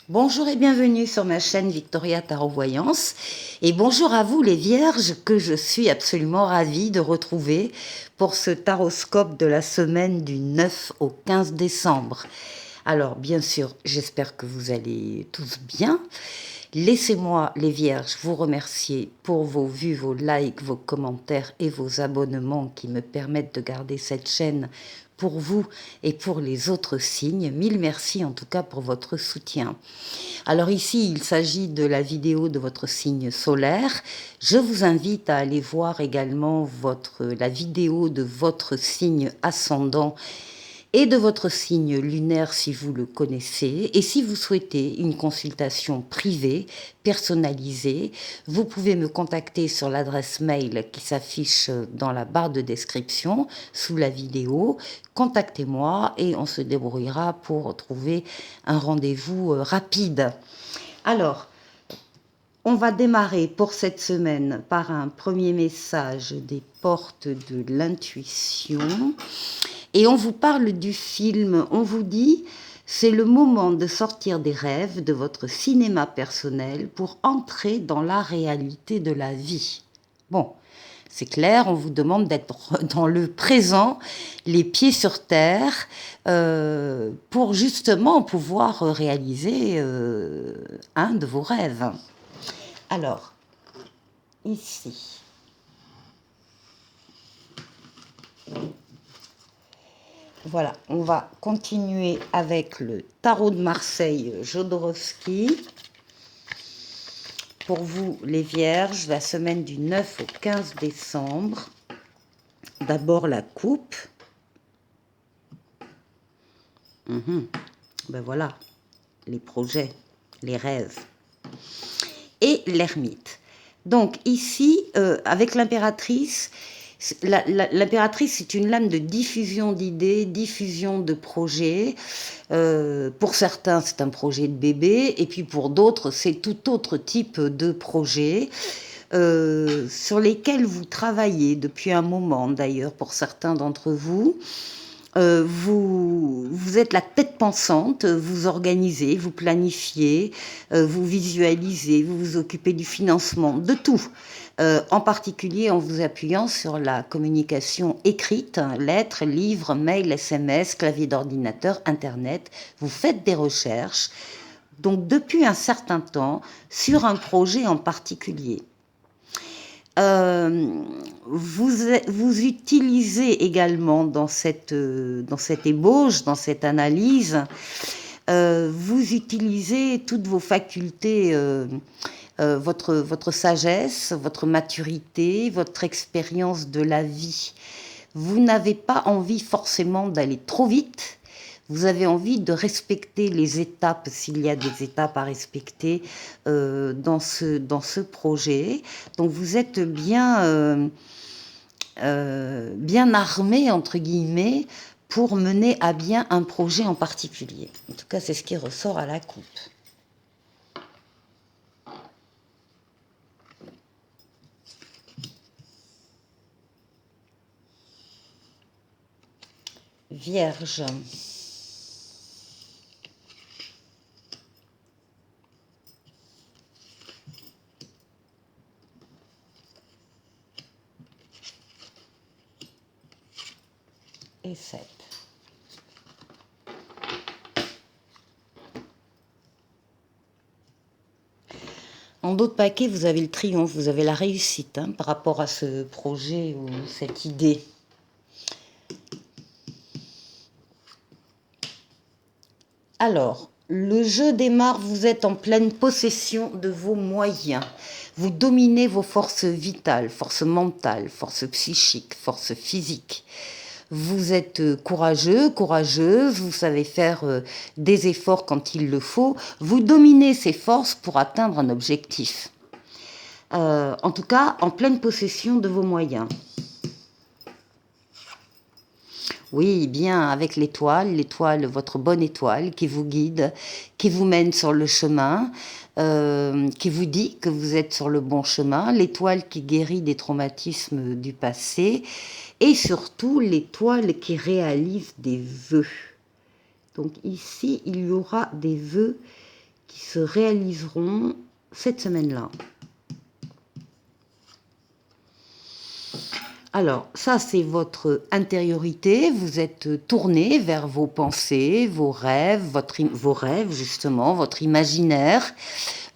Bonjour et bienvenue sur ma chaîne Victoria Tarot Voyance. Et bonjour à vous les vierges que je suis absolument ravie de retrouver pour ce taroscope de la semaine du 9 au 15 décembre. Alors bien sûr, j'espère que vous allez tous bien. Laissez-moi les vierges vous remercier pour vos vues, vos likes, vos commentaires et vos abonnements qui me permettent de garder cette chaîne pour vous et pour les autres signes. Mille merci en tout cas pour votre soutien. Alors ici, il s'agit de la vidéo de votre signe solaire. Je vous invite à aller voir également la vidéo de votre signe ascendant et de votre signe lunaire si vous le connaissez. Et si vous souhaitez une consultation privée, personnalisée, vous pouvez me contacter sur l'adresse mail qui s'affiche dans la barre de description sous la vidéo. Contactez-moi et on se débrouillera pour trouver un rendez-vous rapide. Alors, on va démarrer pour cette semaine par un premier message des portes de l'intuition. Et on vous parle du film, on vous dit, c'est le moment de sortir des rêves de votre cinéma personnel pour entrer dans la réalité de la vie. Bon, c'est clair, on vous demande d'être dans le présent, les pieds sur terre, pour justement pouvoir réaliser un de vos rêves. Alors, ici. Voilà, on va continuer avec le tarot de Marseille Jodorowsky. Pour vous, les vierges, la semaine du 9 au 15 décembre. D'abord la coupe. Ben voilà, les projets, les rêves. Et l'ermite. Donc ici, avec l'impératrice, l'impératrice, c'est une lame de diffusion d'idées, diffusion de projets. Pour certains, c'est un projet de bébé, et puis pour d'autres, c'est tout autre type de projet sur lesquels vous travaillez depuis un moment, d'ailleurs, pour certains d'entre vous. Vous êtes la tête pensante, vous organisez, vous planifiez, vous visualisez, vous vous occupez du financement, de tout. En particulier en vous appuyant sur la communication écrite, lettres, livres, mails, SMS, clavier d'ordinateur, Internet. Vous faites des recherches, donc depuis un certain temps, sur un projet en particulier. Vous utilisez également dans cette ébauche, dans cette analyse, vous utilisez toutes vos facultés, votre sagesse, votre maturité, votre expérience de la vie. Vous n'avez pas envie forcément d'aller trop vite. Vous avez envie de respecter les étapes, s'il y a des étapes à respecter dans ce projet. Donc vous êtes bien armé, entre guillemets, pour mener à bien un projet en particulier. En tout cas, c'est ce qui ressort à la coupe. Vierge. Et 7. En d'autres paquets, vous avez le triomphe, vous avez la réussite par rapport à ce projet ou cette idée. Alors, le jeu démarre, vous êtes en pleine possession de vos moyens. Vous dominez vos forces vitales, forces mentales, forces psychiques, forces physiques. Vous êtes courageux, courageuse, vous savez faire des efforts quand il le faut. Vous dominez ces forces pour atteindre un objectif. En tout cas, en pleine possession de vos moyens. Oui, bien avec l'étoile, votre bonne étoile qui vous guide, qui vous mène sur le chemin, qui vous dit que vous êtes sur le bon chemin, l'étoile qui guérit des traumatismes du passé, et surtout l'étoile qui réalise des vœux. Donc ici, il y aura des vœux qui se réaliseront cette semaine-là. Alors, ça, c'est votre intériorité. Vous êtes tourné vers vos pensées, vos rêves, vos rêves, justement, votre imaginaire,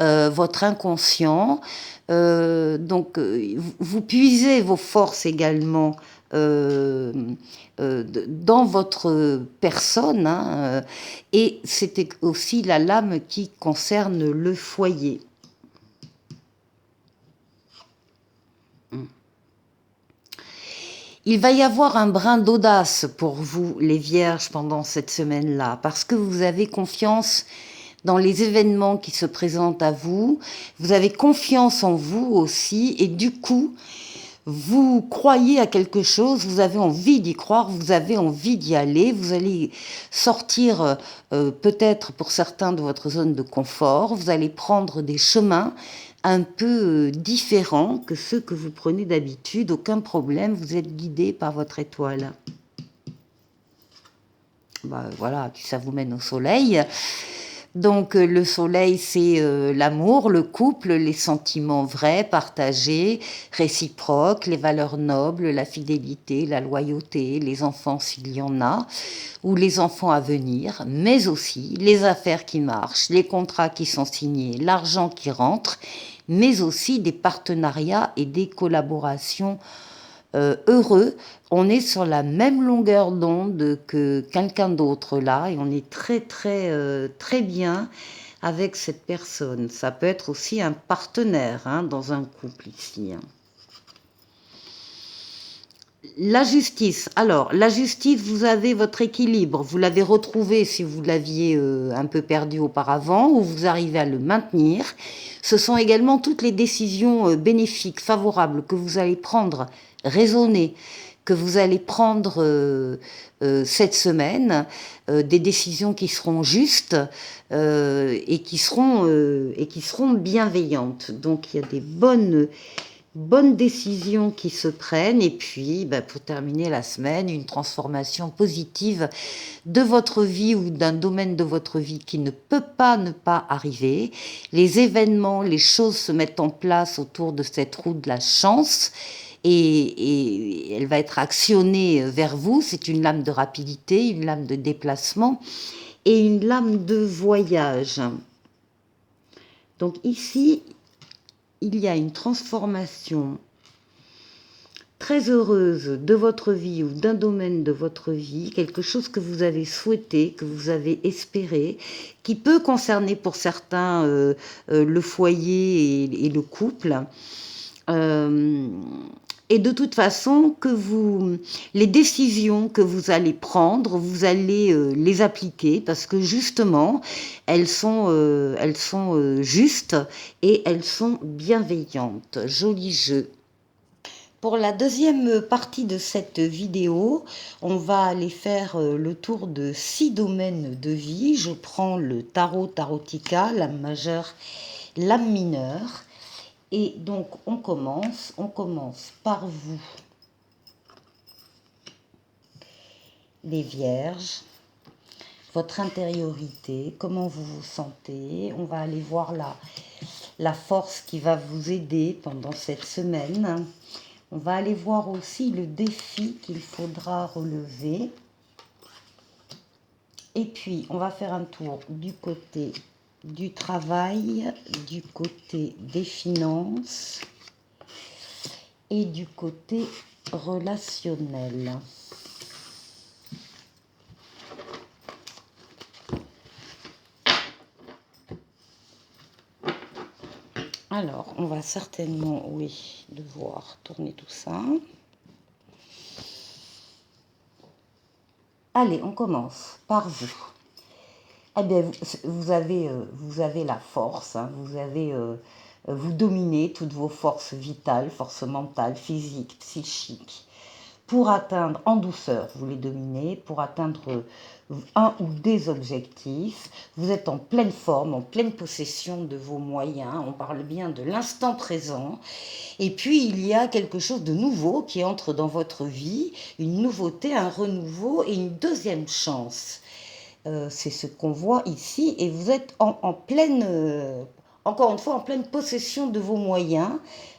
votre inconscient. Vous puisez vos forces également dans votre personne. Hein, et c'était aussi la lame qui concerne le foyer. Il va y avoir un brin d'audace pour vous, les vierges, pendant cette semaine-là, parce que vous avez confiance dans les événements qui se présentent à vous, vous avez confiance en vous aussi, et du coup, vous croyez à quelque chose, vous avez envie d'y croire, vous avez envie d'y aller, vous allez sortir peut-être pour certains de votre zone de confort, vous allez prendre des chemins un peu différents que ceux que vous prenez d'habitude, aucun problème, vous êtes guidé par votre étoile. Voilà, puis ça vous mène au soleil. Donc le soleil, c'est l'amour, le couple, les sentiments vrais, partagés, réciproques, les valeurs nobles, la fidélité, la loyauté, les enfants s'il y en a, ou les enfants à venir, mais aussi les affaires qui marchent, les contrats qui sont signés, l'argent qui rentre, mais aussi des partenariats et des collaborations heureux. On est sur la même longueur d'onde que quelqu'un d'autre là, et on est très bien avec cette personne. Ça peut être aussi un partenaire hein, dans un couple ici. Hein. La justice. Alors, la justice, vous avez votre équilibre. Vous l'avez retrouvé si vous l'aviez un peu perdu auparavant, ou vous arrivez à le maintenir. Ce sont également toutes les décisions bénéfiques, favorables que vous allez prendre, raisonnées, que vous allez prendre cette semaine, des décisions qui seront justes et qui seront bienveillantes. Donc, il y a des bonnes décisions qui se prennent et puis pour terminer la semaine, une transformation positive de votre vie ou d'un domaine de votre vie qui ne peut pas ne pas arriver. Les événements, les choses se mettent en place autour de cette roue de la chance et elle va être actionnée vers vous. C'est une lame de rapidité, une lame de déplacement et une lame de voyage. Donc ici, il y a une transformation très heureuse de votre vie ou d'un domaine de votre vie, quelque chose que vous avez souhaité, que vous avez espéré, qui peut concerner pour certains le foyer et le couple. Et de toute façon, les décisions que vous allez prendre, vous allez les appliquer parce que justement, elles sont justes et elles sont bienveillantes. Joli jeu. Pour la deuxième partie de cette vidéo, on va aller faire le tour de 6 domaines de vie. Je prends le tarotica, l'âme majeure, l'âme mineure. Et donc, on commence par vous, les vierges, votre intériorité, comment vous vous sentez. On va aller voir la force qui va vous aider pendant cette semaine. On va aller voir aussi le défi qu'il faudra relever. Et puis, on va faire un tour du côté du travail, du côté des finances et du côté relationnel. Alors, on va certainement, oui, devoir tourner tout ça. Allez, on commence par vous. Eh bien, vous avez la force, hein, vous dominez toutes vos forces vitales, forces mentales, physiques, psychiques. Pour atteindre, en douceur, vous les dominez, pour atteindre un ou des objectifs. Vous êtes en pleine forme, en pleine possession de vos moyens. On parle bien de l'instant présent. Et puis, il y a quelque chose de nouveau qui entre dans votre vie, une nouveauté, un renouveau et une deuxième chance. C'est ce qu'on voit ici, et vous êtes en pleine, encore une fois, en pleine possession de vos moyens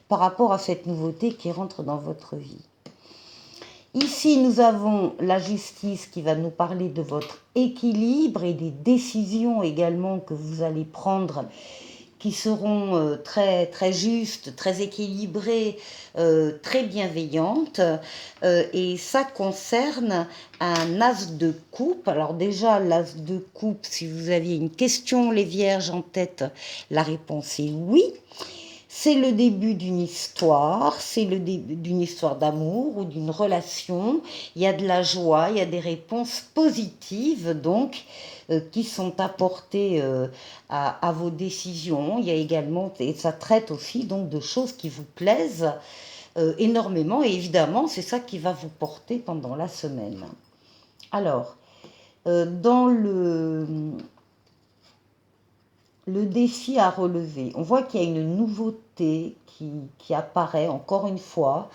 par rapport à cette nouveauté qui rentre dans votre vie. Ici, nous avons la justice qui va nous parler de votre équilibre et des décisions également que vous allez prendre qui seront très, très justes, très équilibrées, très bienveillantes. Et ça concerne un as de coupe. Alors déjà, l'as de coupe, si vous aviez une question, les vierges en tête, la réponse est oui. C'est le début d'une histoire, c'est le début d'une histoire d'amour ou d'une relation. Il y a de la joie, il y a des réponses positives donc qui sont apportées à vos décisions. Il y a également, et ça traite aussi donc de choses qui vous plaisent énormément, et évidemment c'est ça qui va vous porter pendant la semaine. Alors, dans le défi à relever, on voit qu'il y a une nouveauté qui apparaît encore une fois,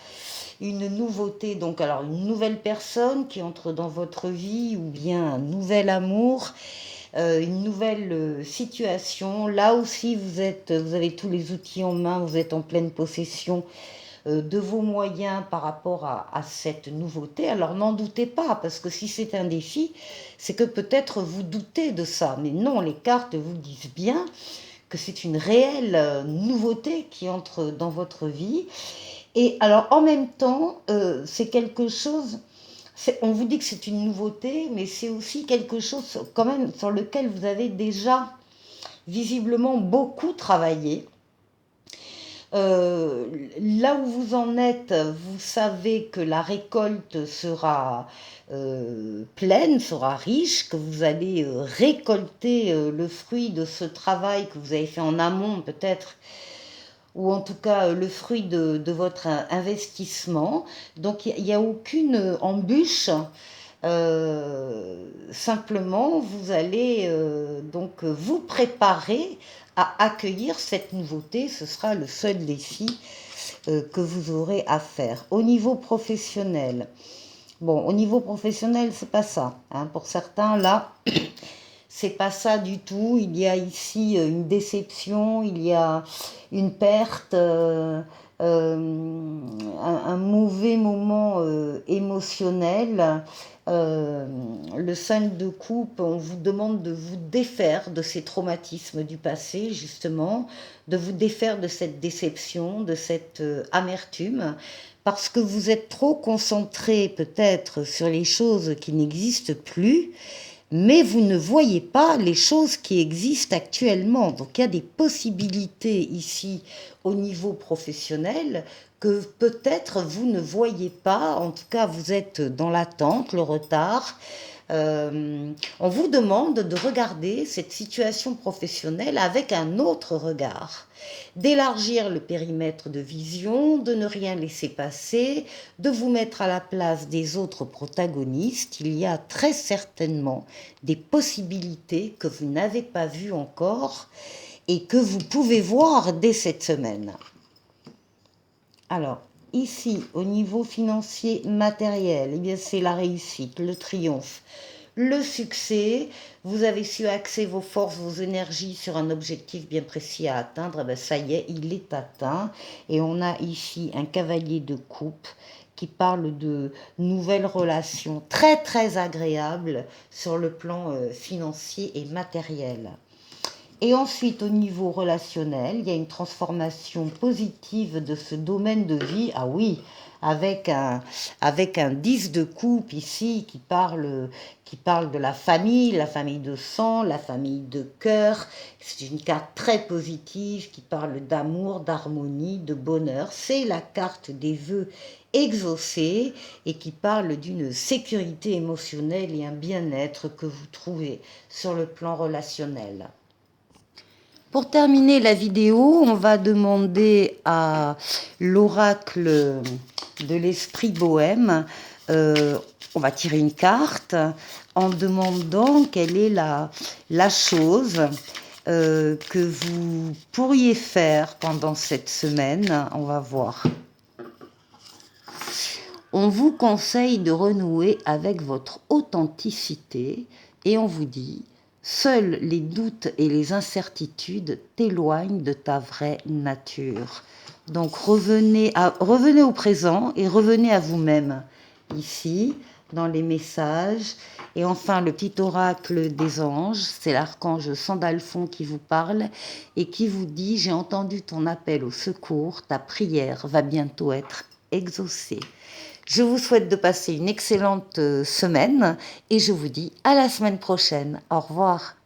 une nouveauté, donc alors une nouvelle personne qui entre dans votre vie, ou bien un nouvel amour, une nouvelle situation. Là aussi, vous avez tous les outils en main, vous êtes en pleine possession de vos moyens par rapport à cette nouveauté. Alors n'en doutez pas, parce que si c'est un défi, c'est que peut-être vous doutez de ça. Mais non, les cartes vous disent bien que c'est une réelle nouveauté qui entre dans votre vie. Et alors en même temps, c'est quelque chose, on vous dit que c'est une nouveauté, mais c'est aussi quelque chose quand même sur lequel vous avez déjà visiblement beaucoup travaillé. Là où vous en êtes, vous savez que la récolte sera pleine, sera riche, que vous allez récolter le fruit de ce travail que vous avez fait en amont peut-être, ou en tout cas le fruit de votre investissement. Donc il n'y a aucune embûche. Simplement, vous allez donc vous préparer à accueillir cette nouveauté. Ce sera le seul défi que vous aurez à faire. Au niveau professionnel, bon, au niveau professionnel, c'est pas ça. Hein. Pour certains, là, c'est pas ça du tout. Il y a ici une déception, il y a une perte, un mauvais moment émotionnel. Le 5 de coupe, on vous demande de vous défaire de ces traumatismes du passé, justement, de vous défaire de cette déception, de cette amertume, parce que vous êtes trop concentré peut-être sur les choses qui n'existent plus, mais vous ne voyez pas les choses qui existent actuellement. Donc il y a des possibilités ici au niveau professionnel que peut-être vous ne voyez pas. En tout cas, vous êtes dans l'attente, le retard. On vous demande de regarder cette situation professionnelle avec un autre regard, d'élargir le périmètre de vision, de ne rien laisser passer, de vous mettre à la place des autres protagonistes. Il y a très certainement des possibilités que vous n'avez pas vues encore et que vous pouvez voir dès cette semaine. Alors, ici, au niveau financier matériel, eh bien, c'est la réussite, le triomphe, le succès. Vous avez su axer vos forces, vos énergies sur un objectif bien précis à atteindre. Eh bien, ça y est, il est atteint. Et on a ici un cavalier de coupe qui parle de nouvelles relations très, très agréables sur le plan financier et matériel. Et ensuite, au niveau relationnel, il y a une transformation positive de ce domaine de vie. Ah oui, avec un 10 de coupe ici qui parle de la famille de sang, la famille de cœur. C'est une carte très positive qui parle d'amour, d'harmonie, de bonheur. C'est la carte des vœux exaucés et qui parle d'une sécurité émotionnelle et un bien-être que vous trouvez sur le plan relationnel. Pour terminer la vidéo, on va demander à l'oracle de l'esprit bohème, on va tirer une carte en demandant quelle est la chose que vous pourriez faire pendant cette semaine. On va voir. On vous conseille de renouer avec votre authenticité, Et on vous dit, seuls les doutes et les incertitudes t'éloignent de ta vraie nature. Donc revenez au présent et revenez à vous-même, ici, dans les messages. Et enfin, le petit oracle des anges, c'est l'archange Sandalphon qui vous parle et qui vous dit, j'ai entendu ton appel au secours, ta prière va bientôt être exaucée. Je vous souhaite de passer une excellente semaine et je vous dis à la semaine prochaine. Au revoir.